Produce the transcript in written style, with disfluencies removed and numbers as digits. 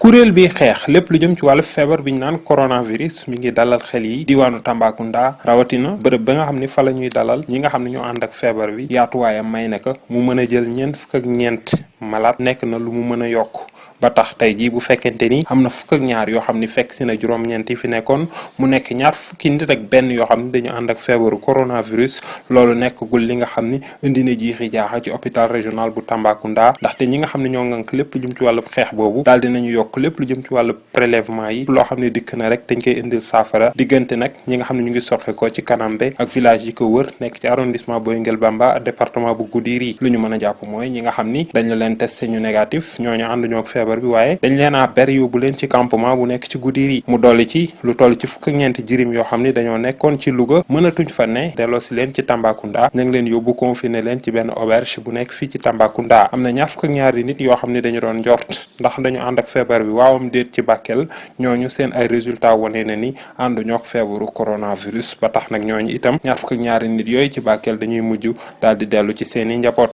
kuréel bi xeex lépp lu jëm ci wàllu feebar bi ñu naan coronavirus mi ngi dalal xel yi diwaanu Tambacounda rawatina bërëb ba nga xam ni fa la ñuy dalal ñi nga xam ne ñoo ànd ak feebar bi yaatuwaayam may na ko mu mën a jël ñeent fukk ak ñeent malade nekk na lu mu mën a yokk ba tax tey jii bu fekkente ni am na fukk ak ñaar yoo xam ni fekk si na juróom-ñeent yi fi nekkoon mu nekk ñaar fukki nit ak benn yoo xam ni dañu ànd ak feebaru coronavirus loolu nekkagul li nga xam ni indi na jiixi jaaxa ci hôpital régional bu Tambacounda ndaxte ñi nga xam ne ñoo ngànk lépp lu jëm ci wàllu xeex boobu daal dinañu yokk lépp lu jëm ci wàllu prélèvement yi loo xam ne dikk na rek dañ koy indil saafara diggante nag ñi nga xam ne ñu ngi soxe ko ci Kanambe ak village yi ko wër nekk ci arrondissement Boy Nguel Bamba département bu Goudiri lu ñu mën a jàpp mooy ñi nga xam ni dañ la leen testé ñu négatif ñooñu ànduñoo ak feebar bi waaye dañ leen a ber yóbbu leen ci campement bu nekk ci Goudiri mu dolli ci lu toll ci fukk ak ñeenti jirim yoo xam ni dañoo nekkoon ci Louga mënatuñ fa ne delloosi leen ci Tambacounda ñu ngi leen yóbbu confiné leen ci benn auberge bu nekk fii ci Tambacounda am na ñaar fukk ak ñaari nit yoo xam ni dañu doon njort ndax dañu ànd ak feebar bi waawam déet ci Bakel ñooñu seen ay résultat wane na ni ànduñoo ak feebaru coronavirus ba tax nag ñooñu itam ñaar fukk ak ñaari nit yooyu ci Bakel dañuy mujj daal di dellu ci seeni njaboot